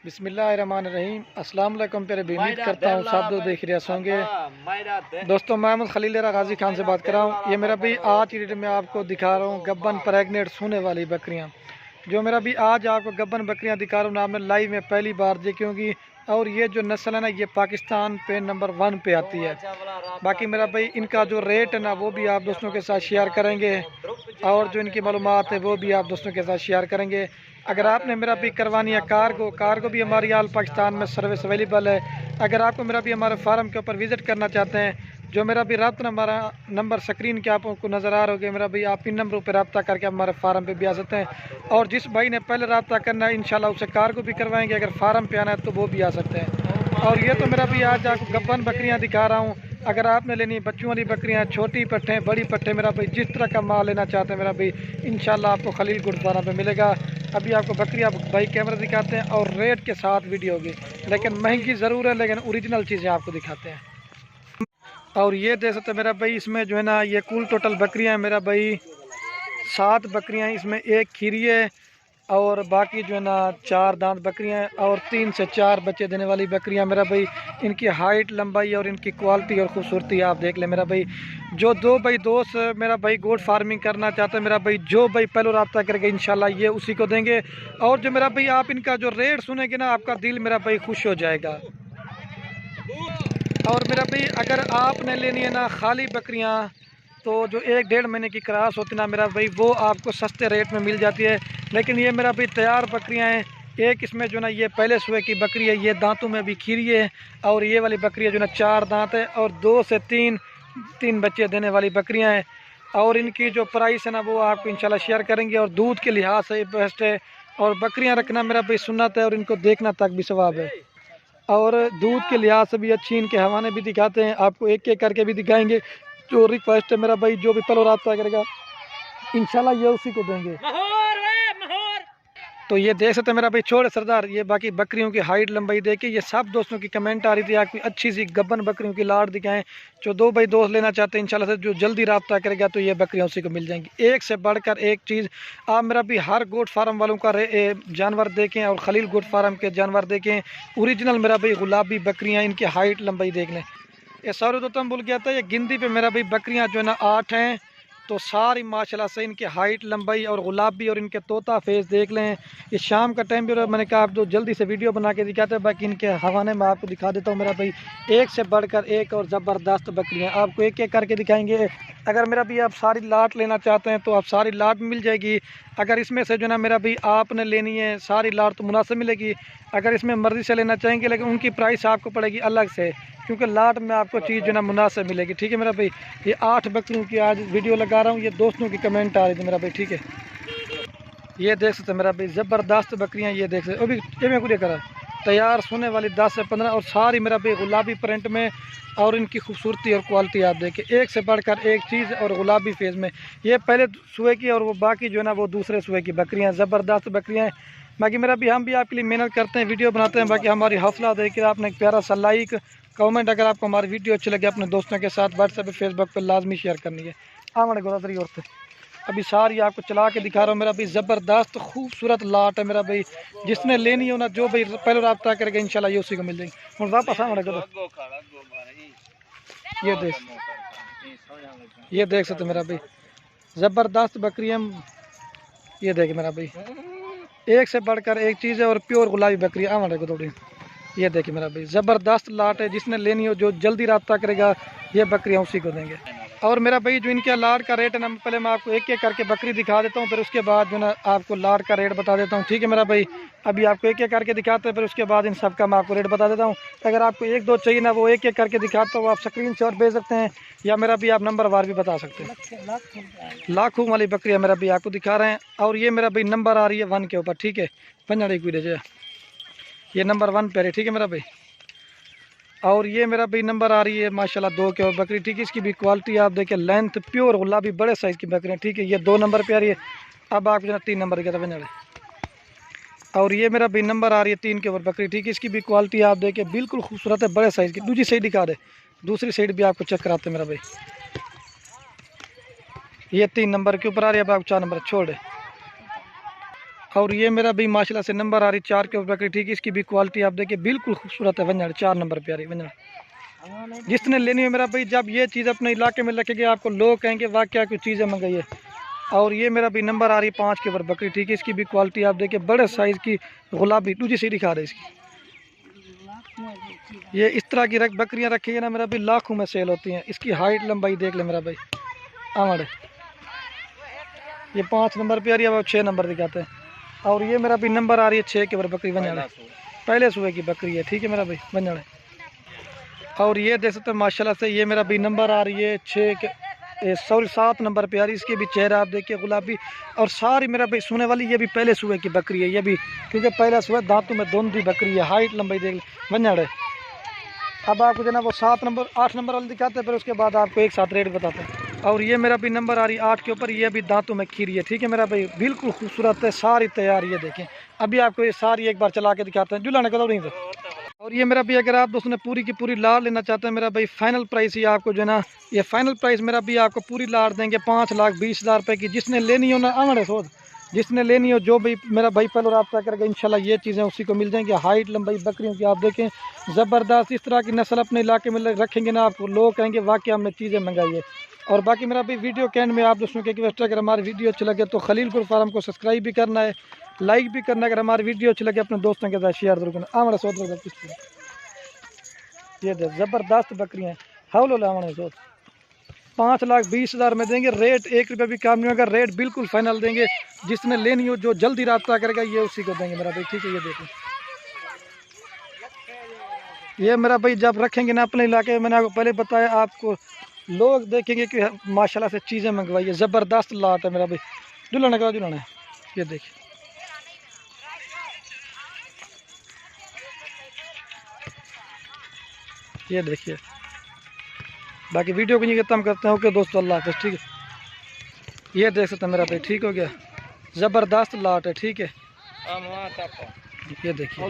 बिस्मिल्लाहिर्रहमानिर्रहीम। अस्सलाम वालेकुम प्यारे भाई, उम्मीद करता हूँ सब लोग देख रहे होंगे। दोस्तों, मैं मोहम्मद खलील गाजी खान से बात कर रहा हूँ। ये मेरा भाई आज की डेट में आपको दिखा रहा हूँ गब्बन प्रेगनेंट सोने वाली बकरियाँ। जो मेरा भी आज आपको गब्बन बकरियाँ दिखा रहा हूँ ना, मैं लाइव में पहली बार देखूँगी। और ये जो नस्ल है ना, ये पाकिस्तान पे नंबर 1 पे आती है। बाकी मेरा भाई इनका जो रेट है ना, वो भी आप दोस्तों के साथ शेयर करेंगे और जो इनकी मालूमात है वो भी आप दोस्तों के साथ शेयर करेंगे। अगर आपने मेरा भी करवानी है कार्गो भी हमारी आल पाकिस्तान में सर्विस अवेलेबल है। अगर आपको मेरा भी हमारे फार्म के ऊपर विज़िट करना चाहते हैं, जो मेरा भी रब्ता हमारा नंबर स्क्रीन के आपको नज़र आ रहा होगा, मेरा भाई आप इन नंबरों पर रब्ता करके हमारे फार्म पे भी आ सकते हैं। और जिस भाई ने पहले रब्ता करना है इंशाल्लाह उसे कार्गो भी करवाएंगे, अगर फार्म पे आना है तो वो भी आ सकते हैं। और ये तो मेरा भी आज आपको गब्बन बकरियाँ दिखा रहा हूँ। अगर आपने लेनी है बच्चों वाली बकरियाँ, छोटी पट्टे बड़ी पट्टे, मेरा भाई जिस तरह का माल लेना चाहते हैं मेरा भाई इंशाल्लाह आपको खलील गुरुद्वारा पे मिलेगा। अभी आपको बकरियाँ भाई कैमरा दिखाते हैं और रेट के साथ वीडियो होगी, लेकिन महंगी ज़रूर है, लेकिन ओरिजिनल चीज़ें आपको दिखाते हैं। और ये देख सकते हैं मेरा भाई, इसमें जो है ना ये कुल टोटल बकरियाँ हैं मेरा भाई 7 बकरियाँ हैं। इसमें एक खीरी है और बाकी जो है ना 4 दांत बकरियां हैं और 3 से 4 बच्चे देने वाली बकरियां मेरा भाई। इनकी हाइट, लंबाई और इनकी क्वालिटी और खूबसूरती आप देख लें मेरा भाई। जो दो भाई दोस्त मेरा भाई गोट फार्मिंग करना चाहते हैं मेरा भाई, जो भाई पहले रब्ता करेगा इंशाल्लाह ये उसी को देंगे। और जो मेरा भाई आप इनका जो रेट सुनेंगे ना, आपका दिल मेरा भाई खुश हो जाएगा। और मेरा भाई अगर आपने लेनी है ना खाली बकरियाँ, तो जो 1-1.5 महीने की क्रॉस होती ना मेरा भाई, वो आपको सस्ते रेट में मिल जाती है। लेकिन ये मेरा भाई तैयार बकरियां हैं। एक इसमें जो ना ये पहले सुबह की बकरी है, ये दांतों में भी खीरी है। और ये वाली बकरी है जो ना 4 दांत है और 2 से 3 बच्चे देने वाली बकरियां हैं। और इनकी जो प्राइस है ना वो आपको इंशाल्लाह शेयर करेंगे। और दूध के लिहाज से बेस्ट है। और बकरियां रखना मेरा भाई सुन्नत है और इनको देखना तक भी सवाब है। और दूध के लिहाज से भी अच्छी इनके हवाने भी दिखाते हैं, आपको एक एक करके भी दिखाएंगे। जो रिक्वेस्ट है मेरा भाई, जो भी पलो रब्ता करेगा इंशाल्लाह ये उसी को देंगे। तो ये देख सकते हैं मेरा भाई छोटे सरदार, ये बाकी बकरियों की हाइट लंबाई देख के ये सब दोस्तों की कमेंट आ रही थी आपकी अच्छी सी गब्बन बकरियों की लाट दिखाएं। जो दो भाई दोस्त लेना चाहते हैं इंशाल्लाह से जो जल्दी रब्ता करेगा तो ये बकरियां उसी को मिल जाएंगी। एक से बढ़कर एक चीज़ आप मेरा भी हर गोट फार्म वालों का जानवर देखें और खलील गोट फार्म के जानवर देखें। ओरिजिनल मेरा भाई गुलाबी बकरियाँ, इनकी हाइट लंबाई देख लें। ये सारे तो बोल गया था, ये गिनती पे मेरा भाई बकरियां जो है ना 8 हैं। तो सारी माशाल्लाह से इनकी हाइट लंबाई और गुलाबी और इनके तोता फेस देख लें। ये शाम का टाइम भी और मैंने कहा आप जो जल्दी से वीडियो बना के दिखाते हैं, बाकी इनके हवाने में आपको दिखा देता हूँ मेरा भाई। एक से बढ़कर एक और ज़बरदस्त बकरियाँ आपको एक एक करके दिखाएंगे। अगर मेरा भी आप सारी लाट लेना चाहते हैं तो आप सारी लाट मिल जाएगी। अगर इसमें से जो ना मेरा भी आपने लेनी है सारी लाट तो मुनासिब मिलेगी। अगर इसमें मर्ज़ी से लेना चाहेंगे लेकिन उनकी प्राइस आपको पड़ेगी अलग से, क्योंकि लाट में आपको चीज़ जो ना मुनासिब मिलेगी। ठीक है मेरा भाई। ये 8 बकरियों की आज वीडियो लगा रहा हूँ, ये दोस्तों की कमेंट आ रही थी मेरा भाई। ठीक है, ये देख सकते मेरा भाई ज़बरदस्त बकरियाँ। ये देख सकते अभी ये मैं कुछ करा तैयार सोने वाली 10 से 15 और सारी मेरा भाई गुलाबी प्रिंट में। और इनकी खूबसूरती और क्वालिटी आप देखें, एक से बढ़कर एक चीज़ और गुलाबी फेज में। ये पहले सुबह की और वो बाकी जो है ना वो दूसरे सुबह की बकरियाँ, ज़बरदस्त बकरियाँ हैं। बाकी मेरा भी हम भी आपके लिए मेहनत करते हैं, वीडियो बनाते हैं। बाकी हमारी हौसला देखकर आपने एक प्यारा सा लाइक कमेंट, अगर आपको हमारी वीडियो अच्छी लगे अपने दोस्तों के साथ व्हाट्सएप पे फेसबुक पे लाजमी शेयर करनी है। हमारे गोदावरी और से अभी सारी आपको चला के दिखा रहा हूँ मेरा भाई। ज़बरदस्त खूबसूरत लाट है मेरा भाई। जिसने लेनी हो ना, जो भाई पहले रब्ता करेगा इंशाल्लाह ये उसी को मिल जाएगी। और वापस हमारे गोदा ये देख सकते मेरा भाई ज़बरदस्त बकरी है। ये देखे मेरा भाई एक से बढ़कर एक चीज़ है और प्योर गुलाबी बकरी हमारे को थोड़ी। ये देखिए मेरा भाई ज़बरदस्त लाट है। जिसने लेनी हो जो जल्दी रब्ता करेगा ये बकरियाँ उसी को देंगे। और मेरा भाई जो इनके लाट का रेट है ना, पहले मैं आपको एक एक करके बकरी दिखा देता हूँ, फिर उसके बाद जो ना आपको लाट का रेट बता देता हूँ। ठीक है मेरा भाई। अभी आपको एक एक करके दिखाते हैं, फिर उसके बाद इन सब का मैं आपको रेट बता देता हूँ। अगर आपको 1-2 चाहिए ना, वो एक एक करके दिखाता हूँ, आप स्क्रीनशॉट भेज सकते हैं या मेरा भी आप नंबर वार भी बता सकते हैं। लाखों वाली बकरियाँ मेरा भी आपको दिखा रहे हैं। और ये मेरा भाई नंबर आ रही है 1 के ऊपर। ठीक है, पंजाड़ी की ये नंबर 1 पे है। ठीक है मेरा भाई। और ये मेरा भी नंबर आ रही है माशाल्लाह 2 के और बकरी। ठीक है, इसकी भी क्वालिटी आप देखें, लेंथ प्योर गुलाबी बड़े साइज़ की बकरी है। ठीक है, ये 2 नंबर पे आ रही है। अब आप जो 3 नंबर के तब। और ये मेरा भी नंबर आ रही है 3 के ऊपर बकरी। ठीक है, इसकी भी क्वालिटी आप देखें, बिल्कुल खूबसूरत है, बड़े साइज़ की। दूसरी साइड दिखा दे, दूसरी साइड भी आपको चेक कराते हैं मेरा भाई। ये 3 नंबर के ऊपर आ रही है। अब आप 4 नंबर छोड़ दे। और ये मेरा भी माशाल्लाह से नंबर आ रही 4 के ऊपर बकरी, ठीक है। इसकी भी क्वालिटी आप देखिए बिल्कुल खूबसूरत है, वंजड़ 4 नंबर पे आ रही वंजड़। जिसने लेनी हो मेरा भाई, जब ये चीज़ अपने इलाके में रखेंगे आपको लोग कहेंगे वाह क्या कोई चीज़ें मंगाइए। और ये मेरा भी नंबर आ रही 5 के ऊपर बकरी, ठीक है। इसकी भी क्वालिटी आप देखिए बड़े साइज़ की गुलाबी दूसरी सी दिखा रहे इसकी। ये इस तरह की बकरियां रखी ना मेरा भी लाखों में सेल होती हैं। इसकी हाइट लंबाई देख ले मेरा भाई, आमड़ ये 5 नंबर पे आ रही है, अब 6 नंबर दिखाते हैं। और ये मेरा भी नंबर आ रही है 6 के ऊपर बकरी वंजड़, पहले सुबह की बकरी है, ठीक है मेरा भाई वंजड़। और ये देख सकते हैं माशाल्लाह से ये मेरा भी नंबर आ रही है 7 नंबर पे आ रही है। इसकी भी चेहरा आप देखिए गुलाबी, और सारी मेरा भाई सोने वाली ये भी पहले सुबह की बकरी है ये भी, क्योंकि पहले सुबह दांतों में दोनों बकरी है। हाइट लंबाई देख वंजड़ है। अब आपको जो ना वो 7 नंबर 8 नंबर वाली दिखाते हैं, फिर उसके बाद आपको एक साथ रेट बताते हैं। और ये मेरा भी नंबर आ रही है 8 के ऊपर, ये भी दांतों में खीरी है, ठीक है मेरा भाई बिल्कुल खूबसूरत है, सारी तैयार ये देखें। अभी आपको ये सारी एक बार चला के दिखाते हैं, जुलाने का नहीं था। और ये मेरा भी अगर आप दोस्तों ने पूरी की पूरी लाड़ लेना चाहते हैं मेरा भाई, फाइनल प्राइस ही आपको जो है ना, ये फाइनल प्राइस मेरा भी आपको पूरी लाड़ देंगे 5,20,000 रुपये की। जिसने लेनी हो ना आमड़े सोच, जिसने लेनी हो जो भी मेरा भाई पहले रब्ता करेगा इंशाल्लाह ये चीज़ें उसी को मिल जाएंगी। हाइट लंबाई बकरियों की आप देखें ज़बरदस्त, इस तरह की नस्ल अपने इलाके में रखेंगे ना आपको लोग कहेंगे वाकई हमने चीज़ें मंगाई है। और बाकी मेरा भी वीडियो कैंड में आप दोस्तों के रिक्वेस्ट है, अगर हमारी वीडियो अच्छी लगे तो खलीलपुर फार्म को सब्सक्राइब भी करना है, लाइक भी करना है। अगर हमारी वीडियो अच्छी लगे अपने दोस्तों के साथ शेयर जरूर करना। आमड़ा सोच ये दे ज़बरदस्त बकरियाँ हाउल आमड़े सोच 5,20,000 में देंगे। रेट 1 रुपये भी कम नहीं होगा, रेट बिल्कुल फाइनल देंगे। जिसने लेनी हो जो जल्दी रब्ता करेगा ये उसी को देंगे मेरा भाई, ठीक है। ये देखो ये मेरा भाई जब रखेंगे ना अपने इलाके में, मैंने आपको पहले बताया आपको लोग देखेंगे कि माशाल्लाह से चीज़ें मंगवाइए। ज़बरदस्त लाट है मेरा भाई, जुलाना का जुलाना है। ये देखिए ये देखिए। बाकी वीडियो को नहीं खत्म करते हैं। ओके दोस्तों, अल्लाह हाफ़िज़, ठीक है। ये देख सकते हैं मेरा भाई, ठीक हो गया, ज़बरदस्त लाट है, ठीक है। ये देखिए।